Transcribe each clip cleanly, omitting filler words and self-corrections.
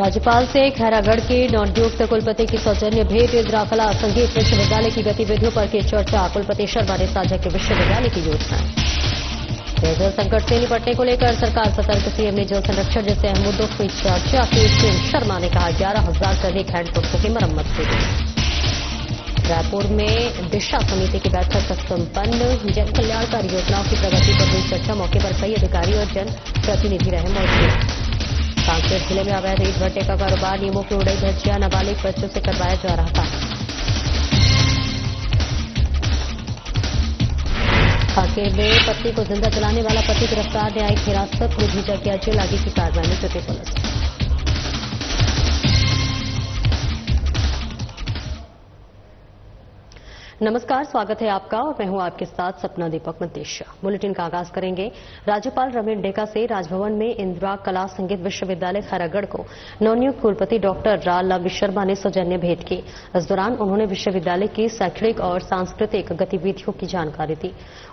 राज्यपाल से खैरागढ़ के नवनियुक्त कुलपति की सौजन्य भेंट। इंदिरा कला संगीत विश्वविद्यालय की गतिविधियों पर की चर्चा। कुलपति शर्मा ने साझा की विश्वविद्यालय की योजनाएं। जल संकट से निपटने को लेकर सरकार सतर्क। सीएम ने जल संरक्षण जैसे अहम मुद्दों की चर्चा की। सीएम शर्मा ने कहा 11,000 से अधिक हैंडपंपों की मरम्मत की गई। रायपुर में दिशा समिति की बैठक संपन्न। जन कल्याणकारी योजनाओं की प्रगति पर हुई चर्चा। मौके पर कई अधिकारी और जन प्रतिनिधि रहे मौजूद। कांकेर जिले में अवैध ईंट भट्टे का कारोबार। नियमों की उड़ाई धज्जियां। नाबालिग बच्चों से करवाया जा रहा था। कांकेर में पत्नी को जिंदा जलाने वाला पति गिरफ्तार। न्यायिक हिरासत में भेजा गया जेल। आगे की कार्रवाई में जुटी पुलिस। नमस्कार, स्वागत है आपका और मैं हूं आपके साथ सपना दीपक मंतेशा। बुलेटिन का आगाज करेंगे। राज्यपाल रमेश डेका से राजभवन में इंदिरा कला संगीत विश्वविद्यालय खैरागढ़ को नवनियुक्त कुलपति डॉक्टर लवली शर्मा ने सौजन्य भेंट की। इस दौरान उन्होंने विश्वविद्यालय की शैक्षणिक और सांस्कृतिक गतिविधियों की जानकारी दी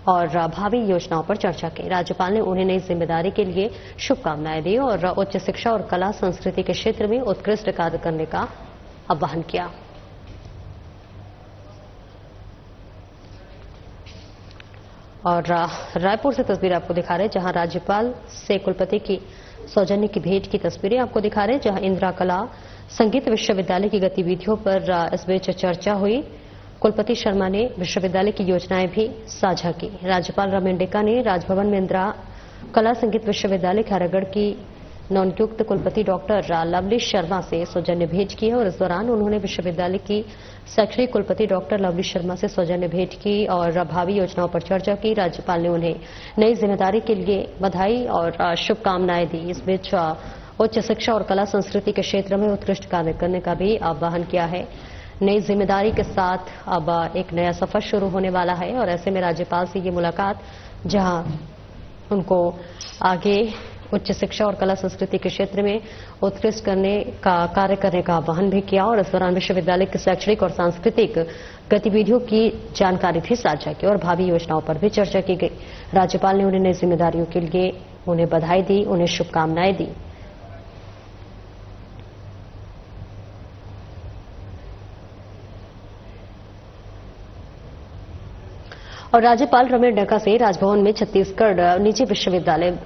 और भावी योजनाओं पर चर्चा की। राज्यपाल ने उन्हें नई जिम्मेदारी के लिए शुभकामनाएं दी और उच्च शिक्षा और कला संस्कृति के क्षेत्र में उत्कृष्ट कार्य करने का आह्वान किया। और रायपुर से तस्वीर आपको दिखा रहे हैं, जहां राज्यपाल से कुलपति की सौजन्य की भेंट की तस्वीरें आपको दिखा रहे हैं, जहां इंदिरा कला संगीत विश्वविद्यालय की गतिविधियों पर इस बीच चर्चा हुई। कुलपति शर्मा ने विश्वविद्यालय की योजनाएं भी साझा की। राज्यपाल रमेश डेका ने राजभवन में इंदिरा कला संगीत विश्वविद्यालय खैरागढ़ की नवनियुक्त कुलपति डॉक्टर लवली शर्मा से सौजन्य भेंट की और इस दौरान उन्होंने विश्वविद्यालय की शैक्षणिक कुलपति डॉक्टर लवली शर्मा से सौजन्य भेंट की और भावी योजनाओं पर चर्चा की। राज्यपाल ने उन्हें नई जिम्मेदारी के लिए बधाई और शुभकामनाएं दी। इस बीच उच्च शिक्षा और कला संस्कृति के क्षेत्र में उत्कृष्ट कार्य करने का भी आह्वान किया है। नई जिम्मेदारी के साथ अब एक नया सफर शुरू होने वाला है और ऐसे में राज्यपाल से ये मुलाकात, जहां उनको आगे उच्च शिक्षा और कला संस्कृति के क्षेत्र में उत्कृष्ट कार्य करने का आह्वान भी किया और इस दौरान विश्वविद्यालय की शैक्षणिक और सांस्कृतिक गतिविधियों की जानकारी भी साझा की और भावी योजनाओं पर भी चर्चा की गई। राज्यपाल ने उन्हें नई जिम्मेदारियों के लिए उन्हें बधाई दी, उन्हें शुभकामनाएं दी। और राज्यपाल रमेश डेका से राजभवन में छत्तीसगढ़ निजी विश्वविद्यालय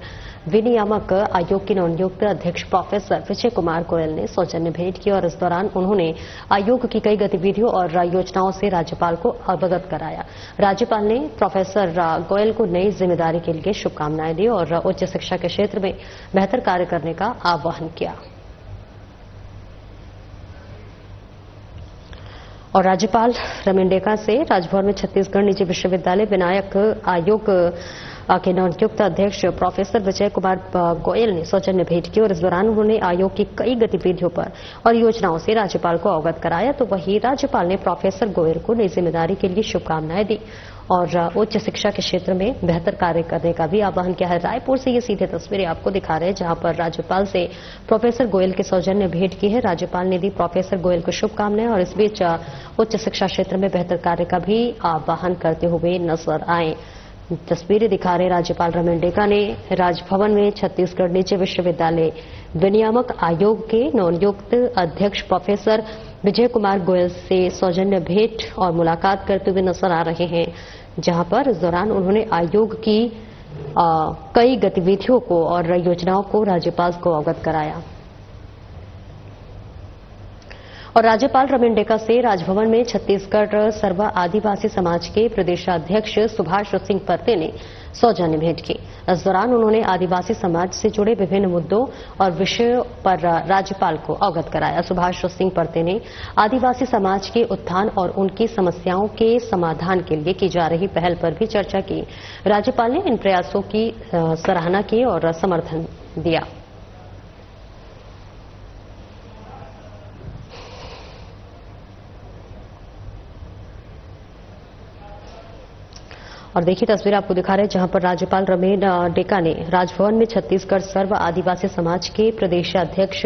विनियामक आयोग के नवनियुक्त अध्यक्ष प्रोफेसर विजय कुमार गोयल ने सौजन्य भेंट की और इस दौरान उन्होंने आयोग की कई गतिविधियों और योजनाओं से राज्यपाल को अवगत कराया। राज्यपाल ने प्रोफेसर गोयल को नई जिम्मेदारी के लिए शुभकामनाएं दी और उच्च शिक्षा के क्षेत्र में बेहतर कार्य करने का आह्वान किया। और राज्यपाल रमेश डेका से राजभवन में छत्तीसगढ़ निजी विश्वविद्यालय विनायक आयोग के नवनियुक्त अध्यक्ष प्रोफेसर विजय कुमार गोयल ने सौजन्य भेंट की और इस दौरान उन्होंने आयोग की कई गतिविधियों पर और योजनाओं से राज्यपाल को अवगत कराया। तो वहीं राज्यपाल ने प्रोफेसर गोयल को नई जिम्मेदारी के लिए शुभकामनाएं दी और उच्च शिक्षा के क्षेत्र में बेहतर कार्य करने का भी आह्वान किया है। रायपुर से ये सीधे तस्वीरें आपको दिखा रहे हैं, जहां पर राज्यपाल से प्रोफेसर गोयल के सौजन्य भेंट की है। राज्यपाल ने दी प्रोफेसर गोयल को शुभकामनाएं और इस बीच उच्च शिक्षा क्षेत्र में बेहतर कार्य का भी आह्वान करते हुए नजर आए। तस्वीरें दिखा रहे राज्यपाल रमेश डेका ने राजभवन में छत्तीसगढ़ निजी विश्वविद्यालय विनियामक आयोग के नवनियुक्त अध्यक्ष प्रोफेसर विजय कुमार गोयल से सौजन्य भेंट और मुलाकात करते हुए नजर आ रहे हैं, जहां पर इस दौरान उन्होंने आयोग की कई गतिविधियों को और योजनाओं को राज्यपाल को अवगत कराया। और राज्यपाल रमेश डेका से राजभवन में छत्तीसगढ़ सर्व आदिवासी समाज के प्रदेशाध्यक्ष सुभाष सिंह परते ने सौजन्य भेंट की। इस दौरान उन्होंने आदिवासी समाज से जुड़े विभिन्न मुद्दों और विषयों पर राज्यपाल को अवगत कराया। सुभाष सिंह परते ने आदिवासी समाज के उत्थान और उनकी समस्याओं के समाधान के लिए की जा रही पहल पर भी चर्चा की। राज्यपाल ने इन प्रयासों की सराहना की और समर्थन दिया। और देखिए तस्वीर आपको दिखा रहे हैं, जहां पर राज्यपाल रमेश डेका ने राजभवन में छत्तीसगढ़ सर्व आदिवासी समाज के प्रदेशाध्यक्ष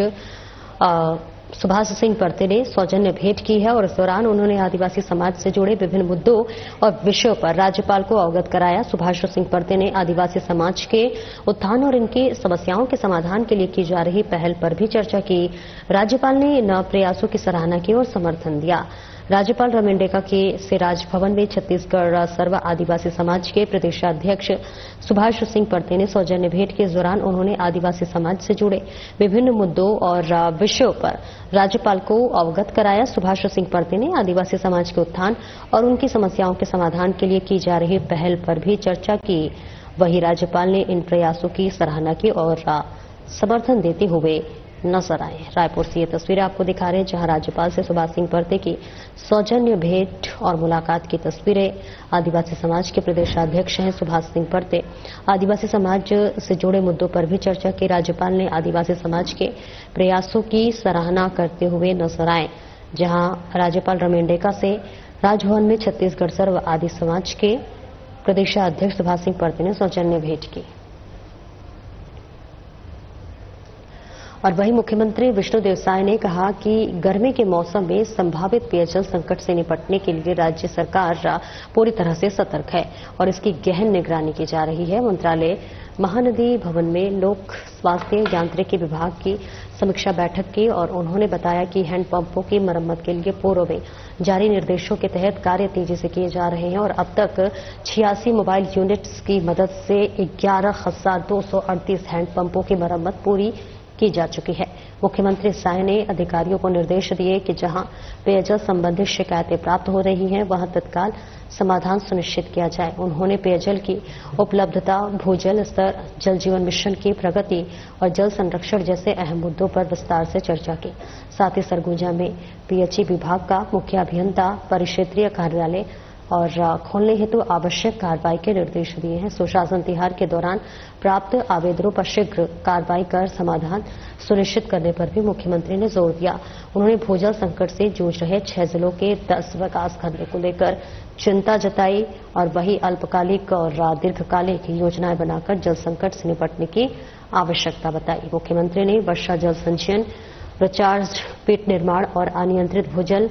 सुभाष सिंह परते ने सौजन्य भेंट की है और इस दौरान उन्होंने आदिवासी समाज से जुड़े विभिन्न मुद्दों और विषयों पर राज्यपाल को अवगत कराया। सुभाष सिंह परते ने आदिवासी समाज के उत्थान और इनकी समस्याओं के समाधान के लिए की जा रही पहल पर भी चर्चा की। राज्यपाल ने इन प्रयासों की सराहना की और समर्थन दिया। राज्यपाल रमेंडेका से राजभवन में छत्तीसगढ़ सर्व आदिवासी समाज के प्रदेशाध्यक्ष सुभाष सिंह परते ने सौजन्य भेंट के दौरान उन्होंने आदिवासी समाज से जुड़े विभिन्न मुद्दों और विषयों पर राज्यपाल को अवगत कराया। सुभाष सिंह परते ने आदिवासी समाज के उत्थान और उनकी समस्याओं के समाधान के लिए की जा रही पहल पर भी चर्चा की। वहीं राज्यपाल ने इन प्रयासों की सराहना की और समर्थन देते हुए नजर आए। रायपुर से ये तस्वीरें आपको दिखा रहे हैं जहां राज्यपाल से सुभाष सिंह परते की सौजन्य भेंट और मुलाकात की तस्वीरें। आदिवासी समाज के प्रदेशाध्यक्ष हैं सुभाष सिंह परते। आदिवासी समाज से जुड़े मुद्दों पर भी चर्चा की। राज्यपाल ने आदिवासी समाज के प्रयासों की सराहना करते हुए नजर आए। जहां राज्यपाल रमेंडेका से राजभवन में छत्तीसगढ़ सर्व आदि समाज के प्रदेशाध्यक्ष सुभाष सिंह परते ने सौजन्य भेंट की। और वहीं मुख्यमंत्री विष्णुदेव साय ने कहा कि गर्मी के मौसम में संभावित पेयजल संकट से निपटने के लिए राज्य सरकार पूरी तरह से सतर्क है और इसकी गहन निगरानी की जा रही है। मंत्रालय महानदी भवन में लोक स्वास्थ्य यांत्रिकी विभाग की समीक्षा बैठक की और उन्होंने बताया कि हैंडपंपों की मरम्मत के लिए पूर्व में जारी निर्देशों के तहत कार्य तेजी से किए जा रहे हैं और अब तक 86 मोबाइल यूनिट्स की मदद से 11,238 हैंडपंपों की मरम्मत पूरी की जा चुकी है। मुख्यमंत्री साय ने अधिकारियों को निर्देश दिए कि जहां पेयजल संबंधी शिकायतें प्राप्त हो रही हैं वहां तत्काल समाधान सुनिश्चित किया जाए। उन्होंने पेयजल की उपलब्धता, भूजल स्तर, जल जीवन मिशन की प्रगति और जल संरक्षण जैसे अहम मुद्दों पर विस्तार से चर्चा की। साथ ही सरगुजा में पीएचई विभाग का मुख्य अभियंता परिक्षेत्रीय कार्यालय और खोलने हेतु आवश्यक कार्रवाई के निर्देश दिए हैं। सुशासन तिहार के दौरान प्राप्त आवेदनों पर शीघ्र कार्रवाई कर समाधान सुनिश्चित करने पर भी मुख्यमंत्री ने जोर दिया। उन्होंने भूजल संकट से जूझ रहे 6 जिलों के 10 विकासखंडों को लेकर चिंता जताई और वही अल्पकालिक और दीर्घकालिक योजनाएं बनाकर जल संकट से निपटने की आवश्यकता बताई। मुख्यमंत्री ने वर्षा जल संचयन, रिचार्ज पिट निर्माण और अनियंत्रित भूजल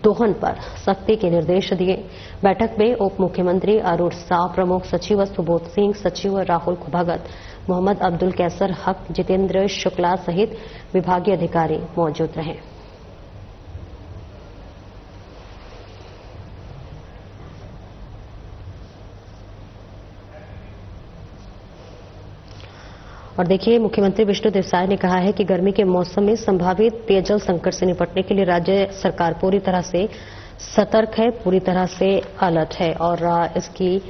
दोहन पर सख्ती के निर्देश दिए। बैठक में उप मुख्यमंत्री अरुण साव, प्रमुख सचिव सुबोध सिंह, सचिव राहुल भगत, मोहम्मद अब्दुल कैसर हक, जितेंद्र शुक्ला सहित विभागीय अधिकारी मौजूद रहे। और देखिए, मुख्यमंत्री विष्णुदेव साय ने कहा है कि गर्मी के मौसम में संभावित पेयजल संकट से निपटने के लिए राज्य सरकार पूरी तरह से सतर्क है, पूरी तरह से अलर्ट है और इसकी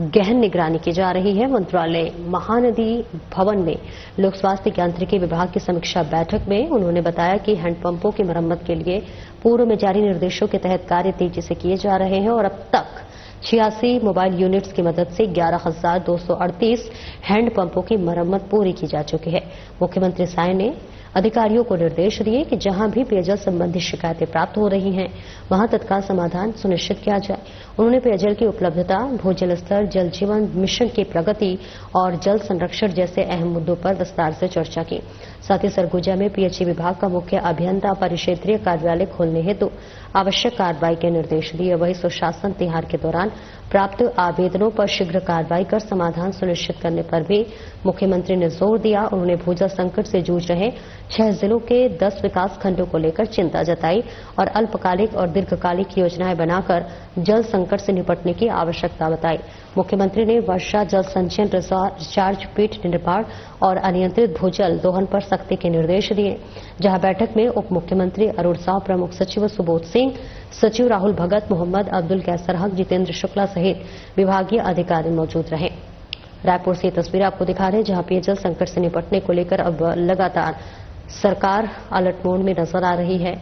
गहन निगरानी की जा रही है। मंत्रालय महानदी भवन में लोक स्वास्थ्य यांत्रिकी विभाग की समीक्षा बैठक में उन्होंने बताया कि हैंडपंपों की मरम्मत के लिए पूर्व में जारी निर्देशों के तहत कार्य तेजी से किए जा रहे हैं और अब तक 86 मोबाइल यूनिट्स की मदद से 11,238 हैंडपंपों की मरम्मत पूरी की जा चुकी है। मुख्यमंत्री साय ने अधिकारियों को निर्देश दिए कि जहां भी पेयजल संबंधी शिकायतें प्राप्त हो रही हैं वहां तत्काल समाधान सुनिश्चित किया जाए। उन्होंने पेयजल की उपलब्धता, भूजल स्तर, जल जीवन मिशन की प्रगति और जल संरक्षण जैसे अहम मुद्दों पर विस्तार से चर्चा की। साथ ही सरगुजा में पीएचई विभाग का मुख्य अभियंता परिक्षेत्रीय कार्यालय खोलने हेतु आवश्यक कार्रवाई के निर्देश दिए। वहीं सुशासन तिहार के दौरान प्राप्त आवेदनों पर शीघ्र कार्रवाई कर समाधान सुनिश्चित करने पर भी मुख्यमंत्री ने जोर दिया। उन्होंने भूजल संकट से जूझ रहे 6 जिलों के 10 विकासखंडों को लेकर चिंता जताई और अल्पकालिक और दीर्घकालिक योजनाएं बनाकर जल संकट से निपटने की आवश्यकता बताई। मुख्यमंत्री ने वर्षा जल संचयन, रिचार्ज पिट निर्माण और अनियंत्रित भूजल दोहन पर सख्ती के निर्देश दिए। जहां बैठक में उप मुख्यमंत्री अरुण साव, प्रमुख सचिव सुबोध सिंह, सचिव राहुल भगत, मोहम्मद अब्दुल कैसर हक, जितेंद्र शुक्ला सहित विभागीय अधिकारी मौजूद रहे। रायपुर से तस्वीरें आपको दिखा रहे हैं जहां पेयजल संकट से निपटने को लेकर अब लगातार सरकार अलर्ट मोड में नजर आ रही है,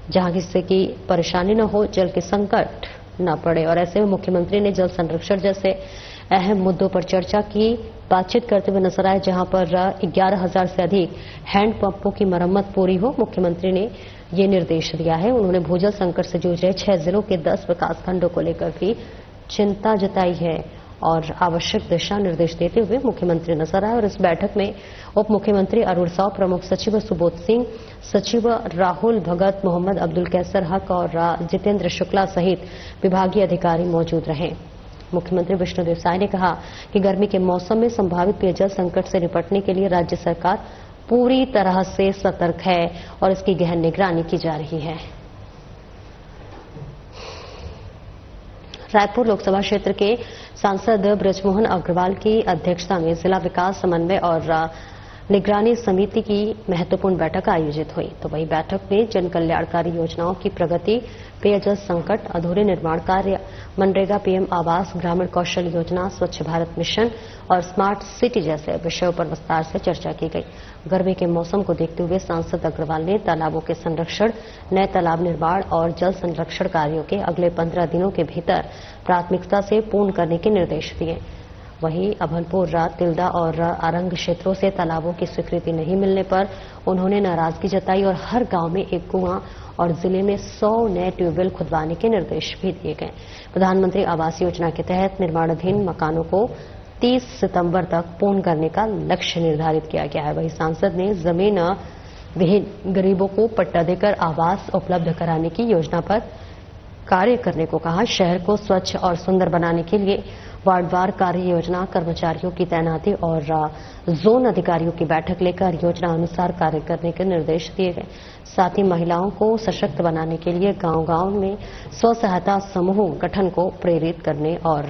जहां किसी की परेशानी न हो, जल के संकट न पड़े। और ऐसे में मुख्यमंत्री ने जल संरक्षण जैसे अहम मुद्दों पर चर्चा की, बातचीत करते हुए नजर आए। जहां पर 11,000 से अधिक हैंडपंपों की मरम्मत पूरी हो, मुख्यमंत्री ने ये निर्देश दिया है। उन्होंने भूजल संकट से जूझ रहे 6 जिलों के 10 विकासखंडों को लेकर भी चिंता जताई है और आवश्यक दिशा निर्देश देते हुए मुख्यमंत्री नजर आए। और इस बैठक में उप मुख्यमंत्री अरुण साव, प्रमुख सचिव सुबोध सिंह, सचिव राहुल भगत, मोहम्मद अब्दुल कैसर हक और जितेंद्र शुक्ला सहित विभागीय अधिकारी मौजूद रहे। मुख्यमंत्री विष्णुदेव साय ने कहा कि गर्मी के मौसम में संभावित पेयजल संकट से निपटने के लिए राज्य सरकार पूरी तरह से सतर्क है और इसकी गहन निगरानी की जा रही है। रायपुर लोकसभा क्षेत्र के सांसद बृजमोहन अग्रवाल की अध्यक्षता में जिला विकास समन्वय और निगरानी समिति की महत्वपूर्ण बैठक आयोजित हुई। तो वही बैठक में जन कल्याणकारी योजनाओं की प्रगति, पेयजल संकट, अधूरे निर्माण कार्य, मनरेगा, पीएम आवास, ग्रामीण कौशल योजना, स्वच्छ भारत मिशन और स्मार्ट सिटी जैसे विषयों पर विस्तार से चर्चा की गई। गर्मी के मौसम को देखते हुए सांसद अग्रवाल ने तालाबों के संरक्षण, नए तालाब निर्माण और जल संरक्षण कार्यों के अगले 15 दिनों के भीतर प्राथमिकता से पूर्ण करने के निर्देश दिए। वहीं अभनपुर, तिल्दा और आरंग क्षेत्रों से तालाबों की स्वीकृति नहीं मिलने पर उन्होंने नाराजगी जताई और हर गांव में एक कुआं और जिले में 100 नए ट्यूबवेल खुदवाने के निर्देश भी दिए गए। प्रधानमंत्री आवास योजना के तहत निर्माणाधीन मकानों को 30 सितंबर तक पूर्ण करने का लक्ष्य निर्धारित किया गया है। वहीं सांसद ने जमीन विहीन गरीबों को पट्टा देकर आवास उपलब्ध कराने की योजना पर कार्य करने को कहा। शहर को स्वच्छ और सुंदर बनाने के लिए वार्डवार कार्य योजना, कर्मचारियों की तैनाती और जोन अधिकारियों की बैठक लेकर योजना अनुसार कार्य करने के निर्देश दिए गए। साथ ही महिलाओं को सशक्त बनाने के लिए गांव-गांव में स्व सहायता समूह गठन को प्रेरित करने और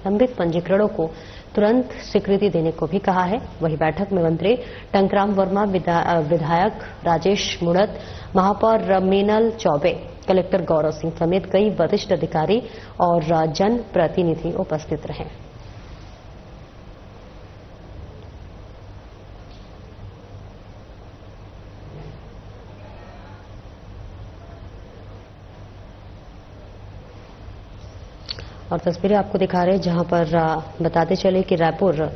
लंबित पंजीकरणों को तुरंत स्वीकृति देने को भी कहा है। वही बैठक में मंत्री टंकराम वर्मा, विधायक राजेश मुड़त, महापौर मीनल चौबे, कलेक्टर गौरव सिंह समेत कई वरिष्ठ अधिकारी और जन प्रतिनिधि उपस्थित रहे। और तस्वीरें आपको दिखा रहे हैं जहां पर बताते चले कि रायपुर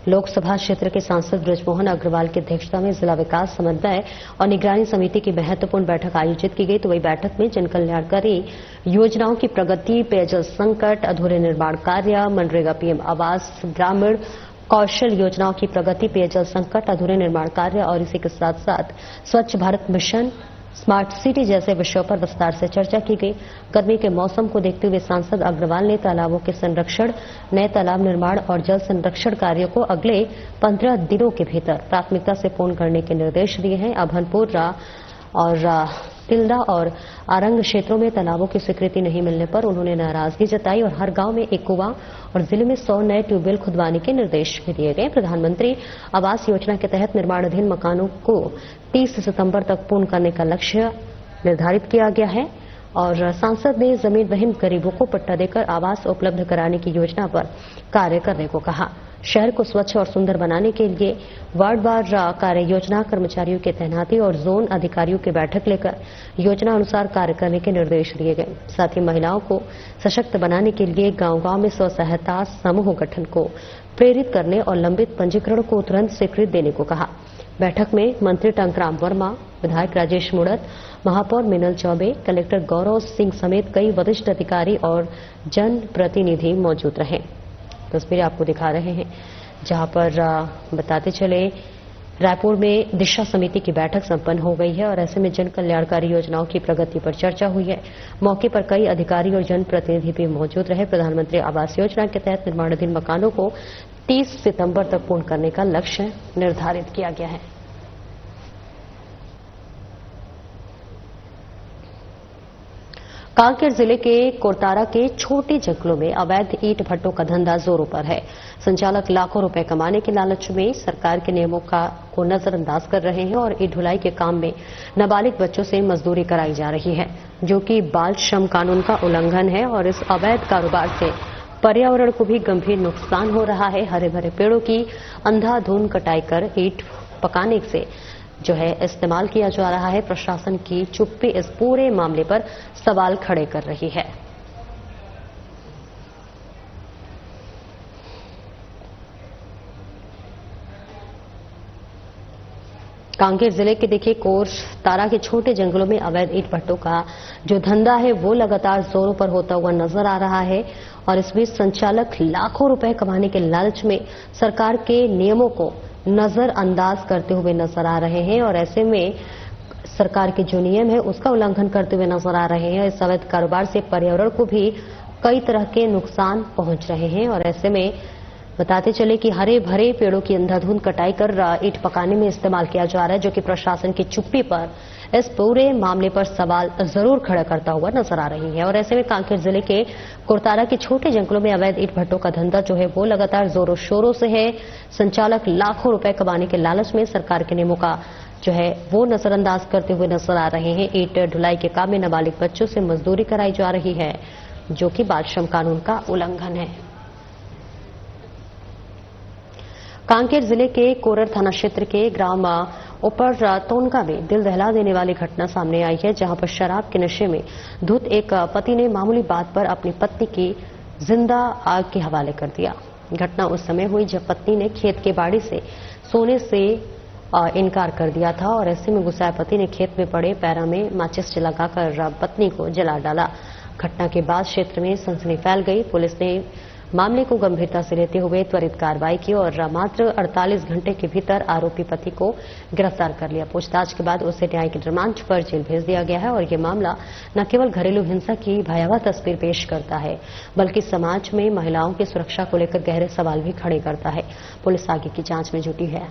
लोकसभा क्षेत्र के सांसद बृजमोहन अग्रवाल की अध्यक्षता में जिला विकास समन्वय और निगरानी समिति की महत्वपूर्ण बैठक आयोजित की गई। तो वही बैठक में जन कल्याणकारी योजनाओं की प्रगति, पेयजल संकट, अधूरे निर्माण कार्य, मनरेगा, पीएम आवास, ग्रामीण कौशल योजनाओं की प्रगति, पेयजल संकट, अधूरे निर्माण कार्य और इसी के साथ साथ स्वच्छ भारत मिशन, स्मार्ट सिटी जैसे विषयों पर विस्तार से चर्चा की गई। गर्मी के मौसम को देखते हुए सांसद अग्रवाल ने तालाबों के संरक्षण, नए तालाब निर्माण और जल संरक्षण कार्यों को अगले 15 दिनों के भीतर प्राथमिकता से पूर्ण करने के निर्देश दिए हैं। अभनपुर और तिल्दा और आरंग क्षेत्रों में तालाबों की स्वीकृति नहीं मिलने पर उन्होंने नाराजगी जताई और हर गांव में एक कुआं और जिले में 100 नए ट्यूबवेल खुदवाने के निर्देश भी दिए गए। प्रधानमंत्री आवास योजना के तहत निर्माणाधीन मकानों को 30 सितंबर तक पूर्ण करने का लक्ष्य निर्धारित किया गया है और सांसद ने जमीन विहीन गरीबों को पट्टा देकर आवास उपलब्ध कराने की योजना पर कार्य करने को कहा। शहर को स्वच्छ और सुंदर बनाने के लिए वार्डवार कार्य योजना, कर्मचारियों की तैनाती और जोन अधिकारियों की बैठक लेकर योजना अनुसार कार्य करने के निर्देश दिए गए। साथ ही महिलाओं को सशक्त बनाने के लिए गांव-गांव में स्व सहायता समूह गठन को प्रेरित करने और लंबित पंजीकरण को तुरंत स्वीकृति देने को कहा। बैठक में मंत्री टंकराम वर्मा, विधायक राजेश मुड़त, महापौर मीनल चौबे, कलेक्टर गौरव सिंह समेत कई वरिष्ठ अधिकारी और जन प्रतिनिधि मौजूद रहे। तस्वीरें आपको दिखा रहे हैं जहां पर बताते चले रायपुर में दिशा समिति की बैठक संपन्न हो गई है और ऐसे में जन कल्याणकारी योजनाओं की प्रगति पर चर्चा हुई है। मौके पर कई अधिकारी और जन प्रतिनिधि भी मौजूद रहे। प्रधानमंत्री आवास योजना के तहत निर्माणाधीन मकानों को 30 सितंबर तक पूर्ण करने का लक्ष्य निर्धारित किया गया है। कांकेर जिले के कोरतारा के छोटे जंगलों में अवैध ईंट भट्टों का धंधा जोरों पर है। संचालक लाखों रुपए कमाने के लालच में सरकार के नियमों को नजरअंदाज कर रहे हैं और ईंट ढुलाई के काम में नाबालिग बच्चों से मजदूरी कराई जा रही है, जो कि बाल श्रम कानून का उल्लंघन है और इस अवैध कारोबार से पर्यावरण को भी गंभीर नुकसान हो रहा है। हरे भरे पेड़ों की अंधाधुंध कटाई कर ईंट पकाने से इस्तेमाल किया जा रहा है। प्रशासन की चुप्पी इस पूरे मामले पर सवाल खड़े कर रही है। कांकेर जिले के देखिए कोर तारा के छोटे जंगलों में अवैध ईंट भट्टों का जो धंधा है वो लगातार जोरों पर होता हुआ नजर आ रहा है और इस बीच संचालक लाखों रुपए कमाने के लालच में सरकार के नियमों को नजरअंदाज करते हुए नजर आ रहे हैं और ऐसे में सरकार के जो नियम है उसका उल्लंघन करते हुए नजर आ रहे हैं। इस अवैध कारोबार से पर्यावरण को भी कई तरह के नुकसान पहुंच रहे हैं और ऐसे में बताते चले कि हरे भरे पेड़ों की अंधाधुंध कटाई कर ईंट पकाने में इस्तेमाल किया जा रहा है, जो कि प्रशासन की चुप्पी पर इस पूरे मामले पर सवाल जरूर खड़ा करता हुआ नजर आ रही है। और ऐसे में कांकेर जिले के कुरतारा के छोटे जंगलों में अवैध ईंट भट्टों का धंधा जो है वो लगातार जोरों शोरों से है। संचालक लाखों रुपए कमाने के लालच में सरकार के नियमों का जो है वो नजरअंदाज करते हुए नजर आ रहे हैं। ईंट ढुलाई के काम में नाबालिग बच्चों से मजदूरी कराई जा रही है, जो कि बाल श्रम कानून का उल्लंघन है। कांकेर जिले के कोरर थाना क्षेत्र के ग्राम ऊपर तोनका में दिल दहला देने वाली घटना सामने आई है, जहां पर शराब के नशे में धुत एक पति ने मामूली बात पर अपनी पत्नी की जिंदा आग के हवाले कर दिया। घटना उस समय हुई जब पत्नी ने खेत के बाड़ी से सोने से इनकार कर दिया था और ऐसे में गुस्साए पति ने खेत में पड़े पैरा में माचिस लगाकर पत्नी को जला डाला। घटना के बाद क्षेत्र में सनसनी फैल गई। पुलिस ने मामले को गंभीरता से लेते हुए त्वरित कार्रवाई की और मात्र 48 घंटे के भीतर आरोपी पति को गिरफ्तार कर लिया। पूछताछ के बाद उसे न्यायिक रिमांड पर जेल भेज दिया गया है और ये मामला न केवल घरेलू हिंसा की भयावह तस्वीर पेश करता है, बल्कि समाज में महिलाओं की सुरक्षा को लेकर गहरे सवाल भी खड़े करता है। पुलिस आगे की जांच में जुटी है।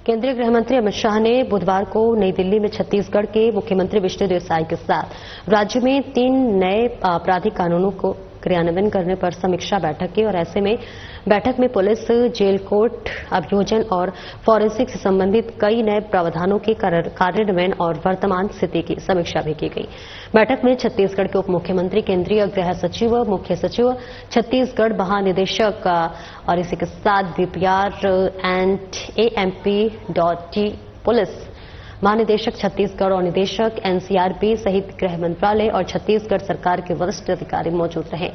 केंद्रीय गृह मंत्री अमित शाह ने बुधवार को नई दिल्ली में छत्तीसगढ़ के मुख्यमंत्री विष्णुदेव साय के साथ राज्य में 3 नए आपराधिक कानूनों को क्रियान्वयन करने पर समीक्षा बैठक की और ऐसे में बैठक में पुलिस, जेल, कोर्ट अभियोजन और फॉरेंसिक से संबंधित कई नए प्रावधानों के कार्यान्वयन और वर्तमान स्थिति की समीक्षा भी की गई। बैठक में छत्तीसगढ़ के उप मुख्यमंत्री, केंद्रीय गृह सचिव, मुख्य सचिव, छत्तीसगढ़ महानिदेशक और इसी के साथ बीपीआर एंड AMP.T पुलिस महानिदेशक छत्तीसगढ़ और निदेशक NCRB सहित गृह मंत्रालय और छत्तीसगढ़ सरकार के वरिष्ठ अधिकारी मौजूद रहे।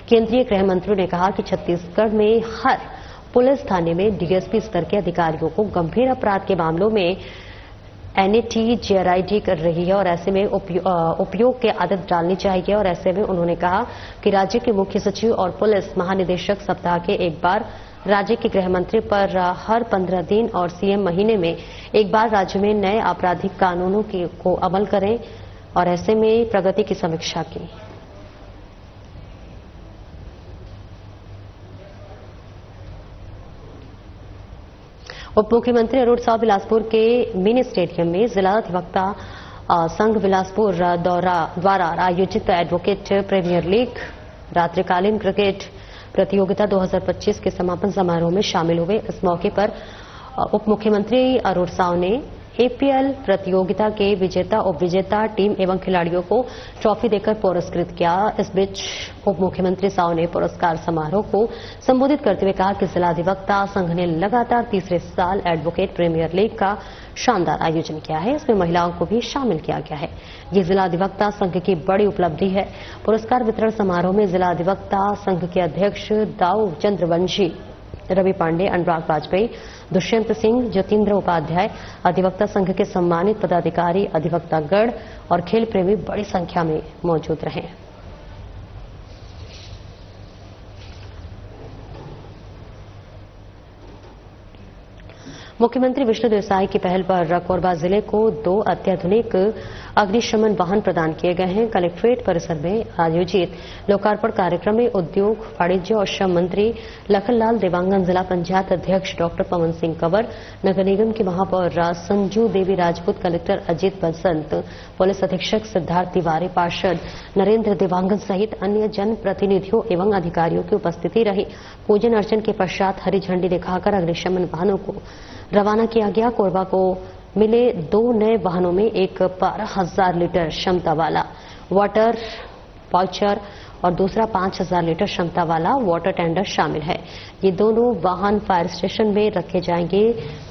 केंद्रीय गृह मंत्री ने कहा कि छत्तीसगढ़ में हर पुलिस थाने में DSP स्तर के अधिकारियों को गंभीर अपराध के मामलों में NAT GRID कर रही है और ऐसे में उपयोग की आदत डालनी चाहिए। और ऐसे में उन्होंने कहा कि राज्य के मुख्य सचिव और पुलिस महानिदेशक सप्ताह के एक बार राज्य के गृह मंत्री पर हर 15 दिन और CM महीने में एक बार राज्य में नए आपराधिक कानूनों को अमल करें और ऐसे में प्रगति की समीक्षा की। उप मुख्यमंत्री अरूण साव बिलासपुर के मिनी स्टेडियम में जिला अधिवक्ता संघ बिलासपुर द्वारा आयोजित एडवोकेट प्रीमियर लीग रात्रिकालीन क्रिकेट प्रतियोगिता 2025 के समापन समारोह में शामिल हुए। इस मौके पर उप मुख्यमंत्री अरूण साव ने APL प्रतियोगिता के विजेता, उपविजेता टीम एवं खिलाड़ियों को ट्रॉफी देकर पुरस्कृत किया। इस बीच उप मुख्यमंत्री साव ने पुरस्कार समारोह को संबोधित करते हुए कहा कि जिला अधिवक्ता संघ ने लगातार तीसरे साल एडवोकेट प्रीमियर लीग का शानदार आयोजन किया है। इसमें महिलाओं को भी शामिल किया गया है। ये जिला अधिवक्ता संघ की बड़ी उपलब्धि है। पुरस्कार वितरण समारोह में जिला अधिवक्ता संघ के अध्यक्ष दाऊ चंद्रवंशी, रवि पांडे, अनुराग वाजपेयी, दुष्यंत सिंह, ज्योतिन्द्र उपाध्याय, अधिवक्ता संघ के सम्मानित पदाधिकारी, अधिवक्तागण और खेल प्रेमी बड़ी संख्या में मौजूद रहे। मुख्यमंत्री विष्णुदेव साय की पहल पर कोरबा जिले को 2 अत्याधुनिक अग्निशमन वाहन प्रदान किए गए हैं। कलेक्ट्रेट परिसर में आयोजित लोकार्पण कार्यक्रम में उद्योग, वाणिज्य और श्रम मंत्री लखनलाल देवांगन, जिला पंचायत अध्यक्ष डॉक्टर पवन सिंह कंवर, नगर निगम की महापौर संजू देवी राजपूत, कलेक्टर अजीत बसंत, पुलिस अधीक्षक सिद्धार्थ तिवारी, पार्षद नरेंद्र देवांगन सहित अन्य जनप्रतिनिधियों एवं अधिकारियों की उपस्थिति रही। पूजन अर्चन के पश्चात हरी झंडी दिखाकर अग्निशमन वाहनों को रवाना किया गया। कोरबा को मिले 2 नए वाहनों में एक 12,000 लीटर क्षमता वाला वाटर पाउचर और दूसरा 5,000 लीटर क्षमता वाला वाटर टेंडर शामिल है। ये दोनों वाहन फायर स्टेशन में रखे जाएंगे,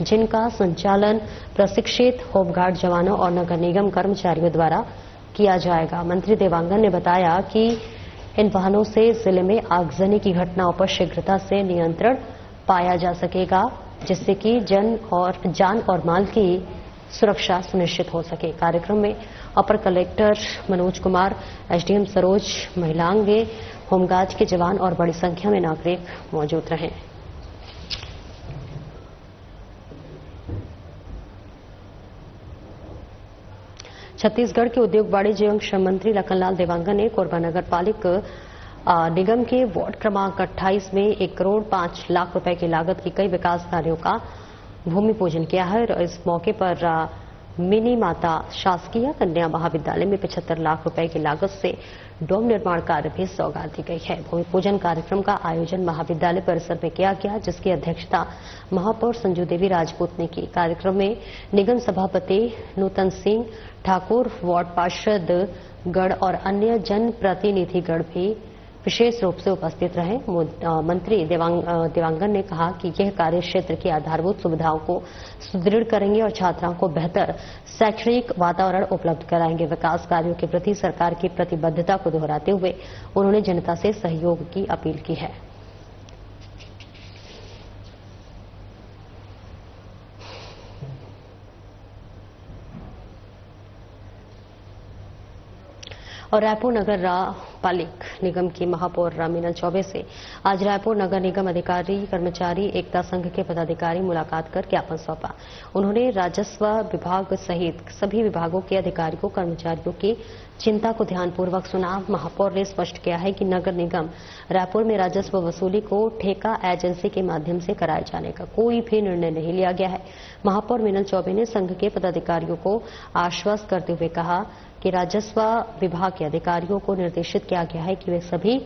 जिनका संचालन प्रशिक्षित होमगार्ड जवानों और नगर निगम कर्मचारियों द्वारा किया जाएगा। मंत्री देवांगन ने बताया कि इन वाहनों से जिले में आगजनी की घटनाओं पर शीघ्रता से नियंत्रण पाया जा सकेगा, जिससे कि जान और माल की सुरक्षा सुनिश्चित हो सके। कार्यक्रम में अपर कलेक्टर मनोज कुमार, एसडीएम सरोज, महिलांगे, होमगार्ड के जवान और बड़ी संख्या में नागरिक मौजूद रहे। छत्तीसगढ़ के उद्योग वाणिज्य एवं श्रम मंत्री लखनलाल देवांगन ने कोरबा नगर पालिक निगम के वार्ड क्रमांक 28 में 1 करोड़ 5 लाख रुपए की लागत की कई विकास कार्यों का भूमि पूजन किया है और इस मौके पर मिनी माता शासकीय कन्या महाविद्यालय में 75 लाख रुपए की लागत से डोम निर्माण कार्य भी सौगात दी गई है। भूमि पूजन कार्यक्रम का आयोजन महाविद्यालय परिसर में किया गया, जिसकी अध्यक्षता महापौर संजू देवी राजपूत ने की। कार्यक्रम में निगम सभापति नूतन सिंह ठाकुर, वार्ड पार्षद गण और अन्य जनप्रतिनिधिगण भी विशेष रूप से उपस्थित रहे। मंत्री देवांगन ने कहा कि यह कार्य क्षेत्र की आधारभूत सुविधाओं को सुदृढ़ करेंगे और छात्राओं को बेहतर शैक्षणिक वातावरण उपलब्ध कराएंगे। विकास कार्यों के प्रति सरकार की प्रतिबद्धता को दोहराते हुए उन्होंने जनता से सहयोग की अपील की है। और रायपुर नगर पालिक निगम की महापौर मीनल चौबे से आज रायपुर नगर निगम अधिकारी कर्मचारी एकता संघ के पदाधिकारी मुलाकात कर ज्ञापन सौंपा। उन्होंने राजस्व विभाग सहित सभी विभागों के अधिकारियों कर्मचारियों की चिंता को ध्यानपूर्वक सुना। महापौर ने स्पष्ट किया है कि नगर निगम रायपुर में राजस्व वसूली को ठेका एजेंसी के माध्यम से कराए जाने का कोई भी निर्णय नहीं लिया गया है। महापौर मीनल चौबे ने संघ के पदाधिकारियों को आश्वस्त करते हुए कहा कि राजस्व विभाग के अधिकारियों को निर्देशित किया गया है कि वे सभी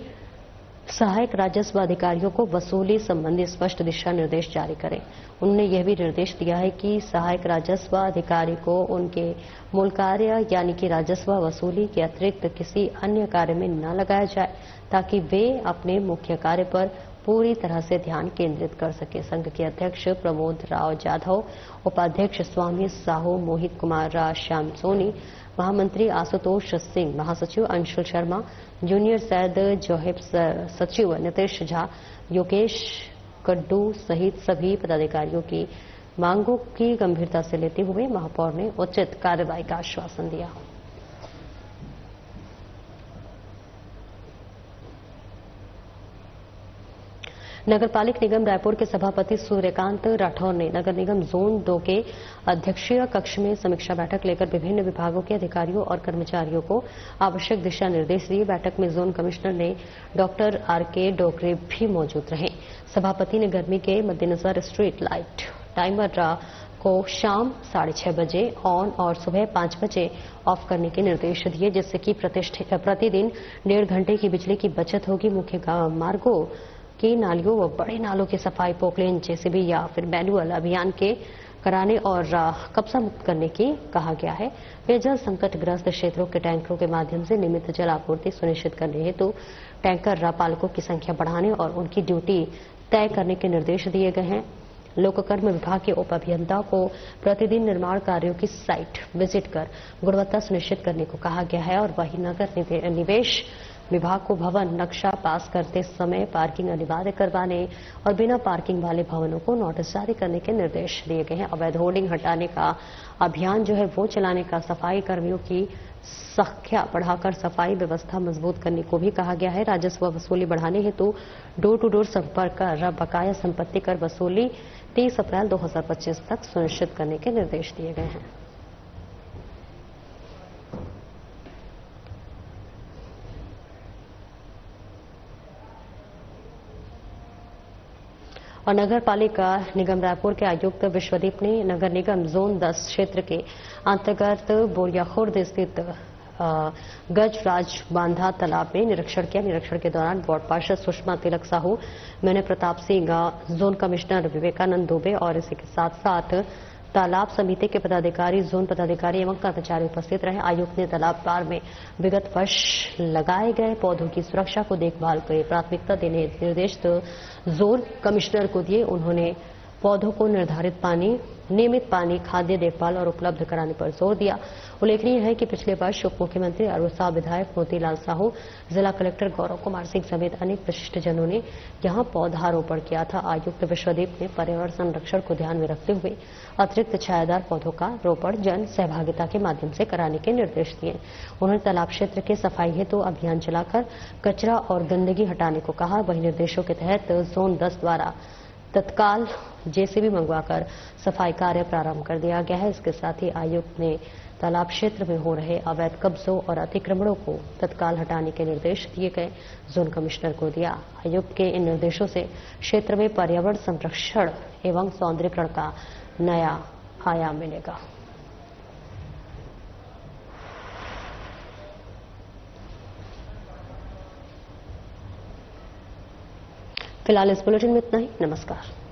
सहायक राजस्व अधिकारियों को वसूली संबंधी स्पष्ट दिशा निर्देश जारी करें। उन्होंने यह भी निर्देश दिया है कि सहायक राजस्व अधिकारी को उनके मूल कार्य यानी कि राजस्व वसूली के अतिरिक्त किसी अन्य कार्य में न लगाया जाए, ताकि वे अपने मुख्य कार्य पर पूरी तरह से ध्यान केंद्रित कर सके। संघ के अध्यक्ष प्रमोद राव जाधव, उपाध्यक्ष स्वामी साहू, मोहित कुमार श्याम सोनी, महामंत्री आशुतोष सिंह, महासचिव अंशुल शर्मा, जूनियर सैयद जोहेब, सचिव नितेश झा, योगेश कड्डू सहित सभी पदाधिकारियों की मांगों की गंभीरता से लेते हुए महापौर ने उचित कार्रवाई का आश्वासन दिया। नगरपालिक निगम रायपुर के सभापति सूर्यकांत राठौर ने नगर निगम जोन 2 के अध्यक्षीय कक्ष में समीक्षा बैठक लेकर विभिन्न विभागों के अधिकारियों और कर्मचारियों को आवश्यक दिशा निर्देश दिए। बैठक में जोन कमिश्नर ने डॉक्टर आर.के. डोगरे भी मौजूद रहे। सभापति ने गर्मी के मद्देनजर स्ट्रीट लाइट टाइमर को शाम 6:30 बजे ऑन और सुबह 5 बजे ऑफ करने के निर्देश दिए, जिससे कि प्रतिदिन 1.5 घंटे की बिजली की बचत होगी। मुख्य मार्गों की नालियों व बड़े नालों की सफाई पोकलेन जेसीबी या फिर मैनुअल अभियान के कराने और कब्जा मुक्त करने की कहा गया है। पेयजल संकटग्रस्त क्षेत्रों के टैंकरों के माध्यम से नियमित जल आपूर्ति सुनिश्चित करने हेतु टैंकर पालकों की संख्या बढ़ाने और उनकी ड्यूटी तय करने के निर्देश दिए गए हैं। लोककर्म विभाग के उप अभियंता को प्रतिदिन निर्माण कार्यों की साइट विजिट कर गुणवत्ता सुनिश्चित करने को कहा गया है और वही नगर निवेश विभाग को भवन नक्शा पास करते समय पार्किंग अनिवार्य करवाने और बिना पार्किंग वाले भवनों को नोटिस जारी करने के निर्देश दिए गए हैं। अवैध होर्डिंग हटाने का अभियान वो चलाने का, सफाई कर्मियों की संख्या बढ़ाकर सफाई व्यवस्था मजबूत करने को भी कहा गया है। राजस्व वसूली बढ़ाने हेतु डोर टू डोर संपर्क कर बकाया संपत्ति कर वसूली 30 अप्रैल 2025 तक सुनिश्चित करने के निर्देश दिए गए हैं। और नगर पालिका निगम रायपुर के आयुक्त विश्वदीप ने नगर निगम जोन 10 क्षेत्र के अंतर्गत बोरियाखुर्द स्थित गजराज बांधा तालाब में निरीक्षण किया। निरीक्षण के दौरान वार्ड पार्षद सुषमा तिलक साहू, मैंने प्रताप सिंह, जोन कमिश्नर विवेकानंद दुबे और इसी के साथ साथ तालाब समिति के पदाधिकारी, जोन पदाधिकारी एवं कर्मचारी उपस्थित रहे। आयुक्त ने तालाब पार में विगत वर्ष लगाए गए पौधों की सुरक्षा को देखभाल के प्राथमिकता देने निर्देश जोन कमिश्नर को दिए। उन्होंने पौधों को नियमित पानी, खाद्य देखभाल और उपलब्ध कराने पर जोर दिया। उल्लेखनीय है कि पिछले वर्ष उप मुख्यमंत्री अरुसा विधायक मोतीलाल साहू, जिला कलेक्टर गौरव कुमार सिंह समेत अनेक विशिष्टजनों ने यहां पौधारोपण किया था। आयुक्त विश्वदीप ने पर्यावरण संरक्षण को ध्यान में रखते हुए अतिरिक्त छायादार पौधों का रोपण जन सहभागिता के माध्यम से कराने के निर्देश दिए। उन्होंने तालाब क्षेत्र के सफाई हेतु अभियान चलाकर कचरा और गंदगी हटाने को कहा। वहीं निर्देशों के तहत जोन 10 द्वारा तत्काल जेसीबी मंगवाकर सफाई कार्य प्रारंभ कर दिया गया है। इसके साथ ही आयुक्त ने तालाब क्षेत्र में हो रहे अवैध कब्जों और अतिक्रमणों को तत्काल हटाने के निर्देश दिए गए जोन कमिश्नर को दिया। आयुक्त के इन निर्देशों से क्षेत्र में पर्यावरण संरक्षण एवं सौंदर्यीकरण का नया आयाम मिलेगा। फिलहाल इस बुलेटिन में इतना ही। नमस्कार।